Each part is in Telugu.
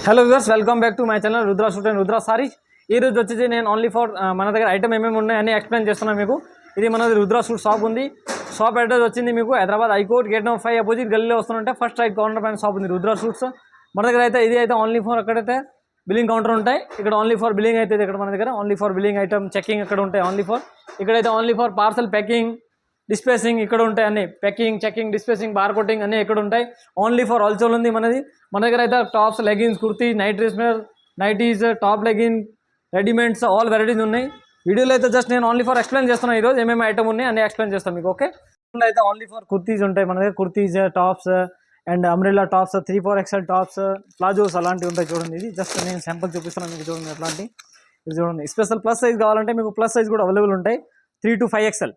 Hello viewers, welcome back to my channel Rudra shoot and Rudra saris. ఈ రోజు వచ్చేసి నేను ఓన్లీ ఫర్ మన దగ్గర ఐటమ్ ఏమేమి ఉన్నాయి అని ఎక్స్ప్లెయిన్ చేస్తున్నాను మీకు. ఇది మనది రుద్రా షూట్ షాప్ ఉంది. షాప్ అడ్రస్ వచ్చింది మీకు Hyderabad high court gate number 5 opposite గల్లీలో వస్తుంటే ఫస్ట్ రైట్ కార్నర్ పైన షాప్ ఉంది రుద్రా షూట్స్. మన దగ్గర అయితే ఇది అయితే ఓన్లీ ఫర్ అక్కడైతే బిల్లింగ్ కౌంటర్ ఉంటాయి. ఇక్కడ ఓన్లీ ఫర్ బిల్లింగ్ అయితే ఇక్కడ మన దగ్గర only for billing item checking అక్కడ ఉంటాయి. ఓన్లీ ఫర్ ఇక్కడైతే ఓన్లీ ఫర్ పార్సల్ ప్యాకింగ్ డిస్పేసింగ్ ఇక్కడ ఉంటాయి. అన్ని ప్యాకింగ్ చెకింగ్ డిస్పేసింగ్ బార్ కోటింగ్ అన్నీ ఇక్కడ ఉంటాయి. ఓన్లీ ఫర్ హోల్సేల్ ఉంది మనది. మన దగ్గర అయితే tops leggings kurti night dress మీద nighties top legging readymades all varieties ఉన్నాయి. వీడియోలో అయితే జస్ట్ నేను ఓన్లీ ఫర్ ఎక్స్ప్లెయిన్ చేస్తున్నాను. ఈరోజు ఏమేమి ఐటమ్ ఉన్నాయి అన్నీ ఎక్స్ప్లెయిన్ చేస్తాను మీకు. ఓకే, అయితే ఓన్లీ ఫర్ కుర్తీస్ ఉంటాయి మన దగ్గర. Kurtis tops and umbrella tops 3-4XL tops palazzos అలాంటివి ఉంటాయి. చూడండి, ఇది జస్ట్ నేను శాంపుల్ చూపిస్తున్నాను మీకు. చూడండి అట్లాంటి ఇది చూడండి. స్పెషల్ ప్లస్ సైజ్ కావాలంటే మీకు ప్లస్ సైజ్ కూడా అవైలబుల్ ఉంటాయి. 3 to 5XL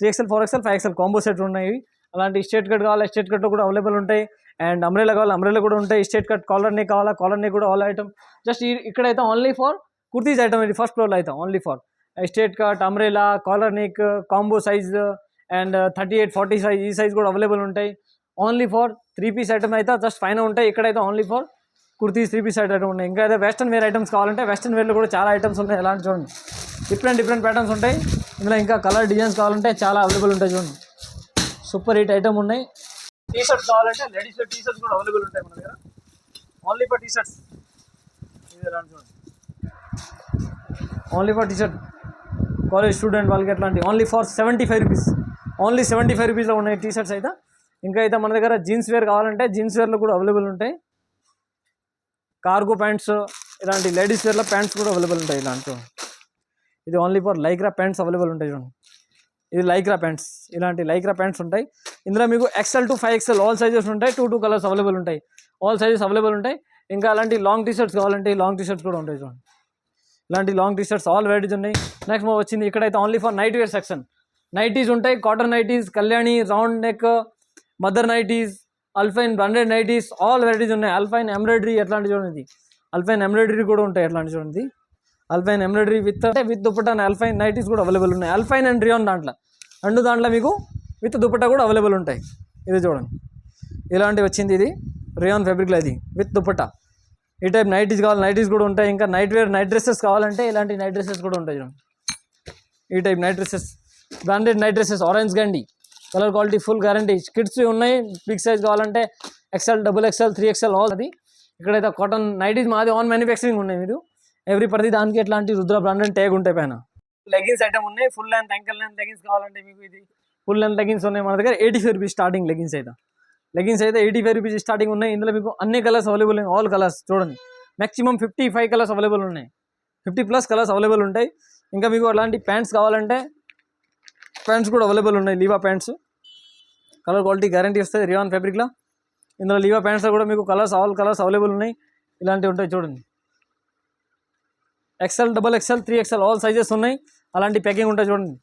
3XL 4XL 5XL combo set ఉన్నాయి. అలాంటి స్ట్రేట్ కట్ కావాలి స్ట్రేట్ కట్ కూడా అవైలబుల్ ఉంటాయి. అండ్ అంబ్రెల్లా కావాలి అంబ్రెల్లా కూడా ఉంటాయి. స్ట్రేట్ కట్ కాలర్ నెక్ కావాలా కాలర్ నెక్ కూడా ఆల్ ఐటమ్. జస్ట్ ఇక్కడైతే ఓన్లీ ఫర్ కుర్తీస్ ఐటమ్. ఇది ఫస్ట్ ఫ్లోర్లో అయితే only for straight cut umbrella collar neck combo size and 38-40 size ఈ సైజ్ కూడా అవైలబుల్ ఉంటాయి. ఓన్లీ ఫర్ 3 పీస్ ఐటమ్ అయితే జస్ట్ ఫైన్ ఉంటాయి. ఇక్కడైతే only for kurtis 3 piece item ఉన్నాయి. ఇంకా అయితే వెస్టర్న్ వేర్ ఐటమ్స్ కావాలంటే వెస్టర్న్ వేర్లో కూడా చాలా ఐటమ్స్ ఉన్నాయి. ఎలాంటి చూడండి డిఫరెంట్ ప్యాటర్న్స్ ఉంటాయి. ఇందులో ఇంకా కలర్ డిజైన్స్ కావాలంటే చాలా అవైలబుల్ ఉంటాయి. చూడండి సూపర్ హిట్ ఐటమ్ ఉన్నాయి. టీ షర్ట్స్ కావాలంటే లేడీస్ టీ షర్ట్స్ కూడా అవైలబుల్ ఉంటాయి మన దగ్గర. ఓన్లీ ఫర్ టీ షర్ట్స్ ఇది ఎలాంటి చూడండి. Only for T shirt college student వాళ్ళకి ఎట్లాంటి ఓన్లీ ఫర్ 75 రూపీస్. ఓన్లీ 75 రూపీస్లో ఉన్నాయి టీ షర్ట్స్ అయితే. ఇంకా అయితే మన దగ్గర జీన్స్ వేర్ కావాలంటే జీన్స్ వేర్లో కూడా అవైలబుల్ ఉంటాయి. కార్గో ప్యాంట్స్ ఇలాంటి లేడీస్ వేర్లో ప్యాంట్స్ కూడా అవైలబుల్ ఉంటాయి. ఇలాంటి ఇది only for Lycra pants available ఉంటాయి. చూడండి ఇది లైక్రా ప్యాంట్స్. ఇలాంటి లైక్రా ప్యాంట్స్ ఉంటాయి. ఇందులో మీకు XL to 5XL all sizes ఉంటాయి. 2 కలర్స్ అవైలబుల్ ఉంటాయి. ఆల్ సైజెస్ అవైలబుల్ ఉంటాయి. ఇంకా అలాంటి లాంగ్ టీ షర్ట్స్ కావాలంటే లాంగ్ టీ షర్ట్స్ కూడా ఉంటాయి. చూడండి ఇలాంటి long T shirts all varieties ఉన్నాయి. నెక్స్ట్ వచ్చింది ఇక్కడైతే only for night wear section. Nighties ఉంటాయి. Cotton nighties Kalyani round neck mother nighties Alpine branded nighties all varieties ఉన్నాయి. అల్ఫైన్ ఎంబ్రాయిడరీ ఎట్లాంటి చూడండి. అల్ఫైన్ ఎంబ్రాయిడరీ కూడా ఉంటాయి. ఎట్లాంటి చూడండి Alpine embroidery with dupatta Alpine nighties కూడా అవైలబుల్ ఉన్నాయి. అల్ఫైన్ అండ్ రియాన్ దాంట్లో మీకు విత్ దుపట్టా కూడా అవైలబుల్ ఉంటాయి. ఇది చూడండి ఇలాంటివి వచ్చింది. ఇది రియాన్ ఫ్యాబ్రిక్లో ఇది విత్ దుపట్టా. ఈ టైప్ నైటీస్ కావాలి నైటీస్ కూడా ఉంటాయి. ఇంకా నైట్ వేర్ నైట్ డ్రెస్సెస్ కావాలంటే ఇలాంటి నైట్ డ్రెస్సెస్ కూడా ఉంటాయి. చూడండి ఈ type night dresses branded night dresses orange గండి colour quality full guarantee. Kids ఉన్నాయి. బిగ్ సైజ్ కావాలంటే XL XXL 3XL ఆల్. అది ఇక్కడైతే కాటన్ నైటీస్ మాది ఆన్ మ్యానుఫ్యాక్చరింగ్ ఉన్నాయి. మీరు ఎవ్రీ ప్రతి దానికి ఎట్లాంటి రుద్ర బ్రాండెడ్ ట్యాగ్ ఉంటాయి పైన. లెగిన్స్ ఐటమ్ ఉన్నాయి. Full length ankle length leggings కావాలంటే మీకు ఇది ఫుల్ లెంత్ లెగిన్స్ ఉన్నాయి మన దగ్గర. 85 రూపీస్ స్టార్టింగ్ లెగిన్స్ అయితే 85 రూపీస్ స్టార్టింగ్ ఉన్నాయి. ఇందులో మీకు అన్ని కలర్స్ అవైలబుల్ ఉన్నాయి. ఆల్ కలర్స్ చూడండి మ్యాక్సిమం 55 కలర్స్ అవైలబుల్ ఉన్నాయి. 50+ కలర్స్ అవైలబుల్ ఉంటాయి. ఇంకా మీకు అలాంటి ప్యాంట్స్ కావాలంటే ప్యాంట్స్ కూడా అవైలబుల్ ఉన్నాయి. లీవా ప్యాంట్స్ కలర్ క్వాలిటీ గ్యారంటీ వస్తుంది రియాన్ ఫ్యాబ్రిక్లో. ఇందులో లీవా ప్యాంట్స్లో కూడా మీకు కలర్స్ ఆల్ కలర్స్ అవైలబుల్ ఉన్నాయి. ఇలాంటివి ఉంటాయి. చూడండి XL XXL 3XL all sizes ఉన్నాయి. అలాంటి ప్యాకింగ్ ఉంటాయి. చూడండి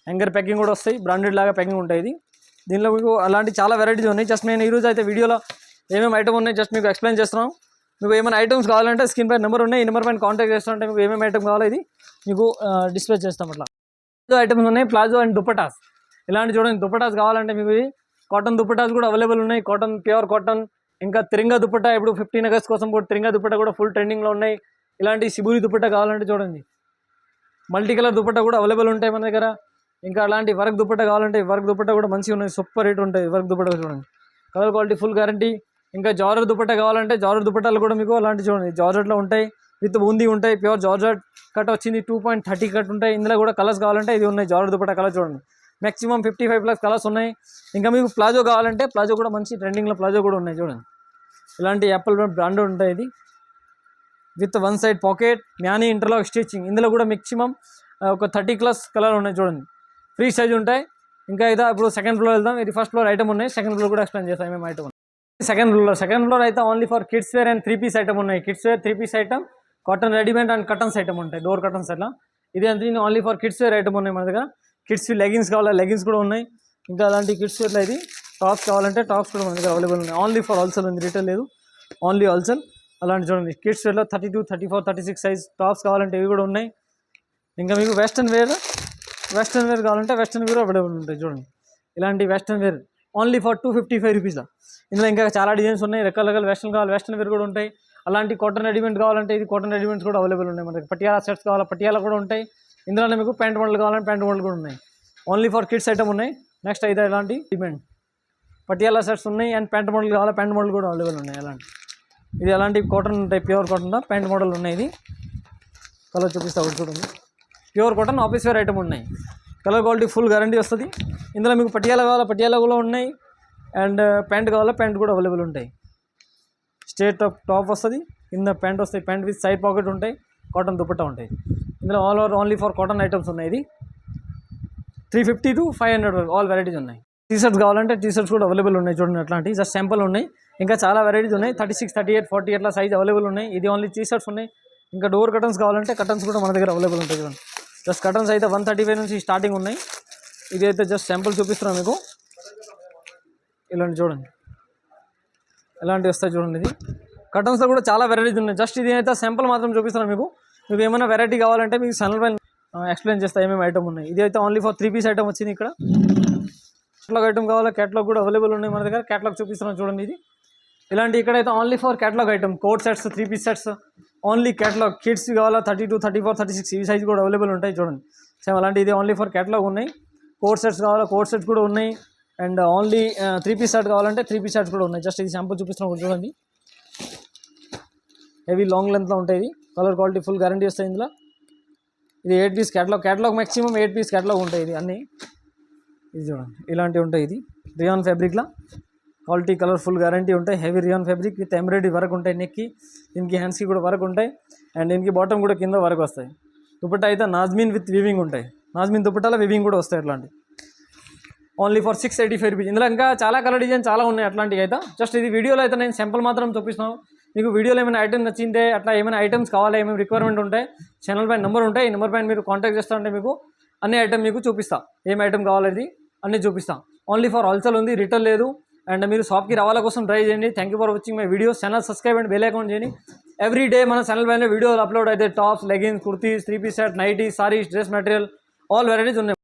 హ్యాంగర్ ప్యాకింగ్ కూడా వస్తాయి. బ్రాండెడ్ లాగా ప్యాకింగ్ ఉంటాయి. ఇది దీనిలో మీకు అలాంటి చాలా వెరైటీస్ ఉన్నాయి. జస్ట్ నేను ఈరోజు అయితే వీడియోలో ఏమేమి ఐటమ్ ఉన్నాయి జస్ట్ మీకు ఎక్స్ప్లెయిన్ చేస్తున్నాం. మీకు ఏమైనా ఐటమ్స్ కావాలంటే స్క్రీన్ పైన నెంబర్ ఉన్నాయి. ఈ నెంబర్ పైన కాంటాక్ట్ చేస్తుంటే మీకు ఏమేమి ఐటమ్ కావాలో ఇది మీకు డిస్ప్లే చేస్తాం. అట్లా ఐటమ్స్ ఉన్నాయి. ప్లాజో అండ్ దుపటాస్ ఇలాంటి చూడండి. దుపటాస్ కావాలంటే మీకు ఇది కాటన్ దుపటాస్ కూడా అవైలబుల్ ఉన్నాయి. Cotton pure cotton. ఇంకా తిరంగా దుపట్టా ఇప్పుడు 15 ఆగస్ట్ కోసం కూడా తిరంగా దుపట్టా కూడా ఫుల్ ట్రెండింగ్లో ఉన్నాయి. ఇలాంటి శిబూరి దుపట్టా కావాలంటే చూడండి మల్టీ కలర్ దుపట్టా కూడా అవైలబుల్ ఉంటాయి మన దగ్గర. ఇంకా అలాంటి వర్క్ దుపట్టా కావాలంటే వర్క్ దుపట్టా కూడా మంచిగా ఉన్నాయి. సూపర్ రేట్ ఉంటాయి వర్క్ దుపట్టా చూడండి. Colour quality full guarantee. ఇంకా జార్జెట్ దుపట్టా కావాలంటే జార్జెట్ దుపట్టాలు కూడా మీకు అలాంటి చూడండి జార్జెట్లో ఉంటాయి. విత్ బూందీ ఉంటాయి. ప్యూర్ జార్జెట్ కట్ వచ్చింది 2.30 కట్ ఉంటాయి. ఇందులో కూడా కలర్స్ కావాలంటే ఇది ఉన్నాయి. జార్జెట్ దుపట్టా కలర్ చూడండి మ్యాక్సిమం 55+ కలర్స్ ఉన్నాయి. ఇంకా మీకు ప్లాజో కావాలంటే ప్లాజో కూడా మంచి ట్రెండింగ్లో ప్లాజో కూడా ఉన్నాయి. చూడండి ఇలాంటి యాపిల్ బ్రాండ్ ఉంటాయి. ఇది with 1 side pocket many interlock stitching. ఇందులో కూడా మ్యాక్సిమం ఒక 30+ కలర్ ఉన్నాయి. చూడండి ఫ్రీ సైజ్ ఉంటాయి. ఇంకా అయితే ఇప్పుడు సెకండ్ ఫ్లోర్ వెళ్దాం. ఇది ఫస్ట్ ఫ్లోర్ ఐటమ్ ఉన్నాయి. సెకండ్ ఫ్లోర్ కూడా ఎక్స్ప్లెయిన్ చేస్తాం ఏమేమి ఐటమ్. సెకండ్ ఫ్లోర్ అయితే only for kids wear and 3 piece item ఉన్నాయి. Kids wear 3 piece item cotton readymade and curtains item ఉంటాయి. డోర్ కటన్స్ అట్లా ఇది అంతా only for kids wear item ఉన్నాయి మన దగ్గర. కిడ్స్ లెగిన్స్ కావాలా లెగిన్స్ కూడా ఉన్నాయి. ఇంకా అలాంటి కిడ్స్ వేర్లో ఇది టాప్స్ కావాలంటే టాప్స్ కూడా మన దగ్గర అవైలబుల్ ఉన్నాయి. ఓన్లీ ఫర్ హోల్సేల్ ఉంది. రిటైల్ లేదు. Only wholesale. అలాంటి చూడండి కిడ్స్ వేర్లో 32, 34, 36 సైజ్ టాప్స్ కావాలంటే ఇవి కూడా ఉన్నాయి. ఇంకా మీకు వెస్ట్రన్ వేర్ కావాలంటే వెస్ట్రన్ వేర్ అవైలబుల్ ఉంటాయి. చూడండి ఇలాంటి వెస్ట్రన్ వేర్ ఓన్లీ ఫర్ 255 రూపీస్లో. ఇందులో ఇంకా చాలా డిజైన్స్ ఉన్నాయి. రకరకాల వెస్ట్రన్ కావాలి వెస్ట్రన్ వేర్ కూడా ఉంటాయి. అలాంటి కాటన్ రెడీమేడ్ కావాలంటే ఇది కాటన్ రెడీమేడ్స్ కూడా అవైలబుల్ ఉన్నాయి మనకి. పటియాలా సెట్స్ కావాలా పటియాలా కూడా ఉంటాయి. ఇందులోనే మీకు ప్యాంట్ మోడల్ కావాలంటే ప్యాంట్ మోడల్ కూడా ఉన్నాయి. ఓన్లీ ఫర్ కిడ్స్ ఐటమ్ ఉన్నాయి. నెక్స్ట్ అయితే ఇలాంటి రెడీమేడ్ పటియాలా సెట్స్ ఉన్నాయి అండ్ ప్యాంట్ మోడల్ కావాలా ప్యాంట్ మోడల్ కూడా అవైలబుల్ ఉన్నాయి. అలాంటి ఇది అలాంటి కాటన్ ఉంటాయి, ప్యూర్ కాటన్ ప్యాంట్ మోడల్ ఉన్నాయి. ఇది కలర్ చూపిస్తా ఒకటి చూడండి. Pure cotton office wear item ఉన్నాయి. కలర్ క్వాలిటీ ఫుల్ గ్యారంటీ వస్తుంది. ఇందులో మీకు పటియాలా కావాలా పటియాలా కూడా ఉన్నాయి అండ్ ప్యాంట్ కావాలా ప్యాంట్ కూడా అవైలబుల్ ఉంటాయి. స్ట్రేట్ టాప్ వస్తుంది, కింద ప్యాంట్ వస్తాయి, ప్యాంట్ విత్ సైడ్ పాకెట్ ఉంటాయి, కాటన్ దుపట్టా ఉంటాయి. ఇందులో all over only for cotton items ఉన్నాయి. ఇది 350 to 500 ఆల్ వెరైటీస్ ఉన్నాయి. టీ-షర్ట్స్ కావాలంటే టీ-షర్ట్స్ కూడా అవైలబుల్ ఉన్నాయి. చూడండి అట్లాంటి జస్ట్ శాంపుల్ ఉన్నాయి. ఇంకా చాలా వెరైటీస్ ఉన్నాయి. 36, 38, 40 అట్లా సైజ్ అవైలబుల్ ఉన్నాయి. ఇది ఓన్లీ టీ-షర్ట్స్ ఉన్నాయి. ఇంకా డోర్ కటన్స్ కావాలంటే కటన్స్ కూడా మన దగ్గర అవైలబుల్ ఉంటాయి. చూడండి జస్ట్ కటన్స్ అయితే 135 నుంచి స్టార్టింగ్ ఉన్నాయి. ఇది అయితే జస్ట్ శాంపుల్ చూపిస్తున్నాం మీకు. ఇలాంటి చూడండి ఎలాంటివి వస్తాయి చూడండి. ఇది కటన్స్లో కూడా చాలా వెరైటీస్ ఉన్నాయి. జస్ట్ ఇది అయితే శాంపుల్ మాత్రం చూపిస్తున్నాను మీకు. మీకు ఏమైనా వెరైటీ కావాలంటే మీకు ఛానల్ పైన ఎక్స్ప్లెయిన్ చేస్తా ఏమేమి ఐటమ్ ఉన్నాయి. ఇది అయితే ఓన్లీ ఫర్ 3 పీస్ ఐటమ్ వచ్చింది. ఇక్కడ క్యాటలాగ్ ఐటమ్ కావాలా క్యాటలాగ్ కూడా అవైలబుల్ ఉన్నాయి మన దగ్గర. క్యాటలాగ్ చూపిస్తున్నాను చూడండి. ఇది ఇలాంటి ఇక్కడైతే only for catalogue item coat sets 3 piece sets only catalogue. Kids కావాలా 32, 34, 36 ఈ సైజ్ కూడా అవైలబుల్ ఉంటాయి. చూడండి సేమ్ అలాంటి ఇది ఓన్లీ ఫర్ క్యాటలాగ్ ఉన్నాయి. కోట్ సెట్స్ కావాలా కోట్ సెట్స్ కూడా ఉన్నాయి అండ్ ఓన్లీ 3 పీస్ సెట్ కావాలంటే 3 పీస్ సెట్స్ కూడా ఉన్నాయి. జస్ట్ ఇది శాంపుల్ చూపిస్తున్నాం చూడండి. హెవీ లాంగ్ లెంత్లో ఉంటాయి. ఇది కలర్ క్వాలిటీ ఫుల్ గ్యారంటీ వస్తాయి ఇందులో. ఇది 8 piece catalogue maximum 8 piece catalogue ఉంటాయి. ఇది అన్నీ ఇది చూడండి ఇలాంటివి ఉంటాయి. ఇది రియాన్ ఫ్యాబ్రిక్లా క్వాలిటీ కలర్ ఫుల్ గ్యారంటీ ఉంటాయి. Heavy rayon fabric with embroidery work ఉంటాయి. నెక్కి దీనికి హ్యాండ్స్కి కూడా వర్క్ ఉంటాయి అండ్ దీనికి బాటమ్ కూడా కింద వర్క్ వస్తాయి. దుపట్టా అయితే నాజ్మిన్ విత్ వివింగ్ ఉంటాయి. నాజ్మిన్ దుపట్టాలో వివింగ్ కూడా వస్తాయి. అట్లాంటి ఓన్లీ ఫర్ 685 రూపీస్. ఇందులో ఇంకా చాలా కలర్ డిజైన్ చాలా ఉన్నాయి. అట్లాంటివి అయితే జస్ట్ ఇది వీడియోలో అయితే నేను సింపుల్ మాత్రం చూపిస్తున్నాను మీకు. వీడియోలో ఏమైనా ఐటమ్ నచ్చిందే అట్లా ఏమైనా ఐటమ్స్ కావాలా ఏమైనా రిక్వైర్మెంట్ ఉంటాయి ఛానల్ పైన నెంబర్ ఉంటాయి. ఈ నెంబర్ పైన మీరు కాంటాక్ట్ చేస్తారంటే మీకు అన్ని ఐటమ్ మీకు చూపిస్తా. ఏం ఐటమ్ కావాలది అన్నీ చూపిస్తాం. ఓన్లీ ఫర్ హోల్సేల్ ఉంది, రిటైల్ లేదు. అండ్ మీరు షాప్కి రావాల కోసం ట్రై చేయండి. Thank you for watching my videos. Channel subscribe and bell account చేయండి. ఎవ్రీ డే మన ఛానల్ పైన వీడియోలు అప్లోడ్ అయితే tops, leggings, kurtis, 3 piece set, nighty, saris, dress material all varieties ఉన్నాయి.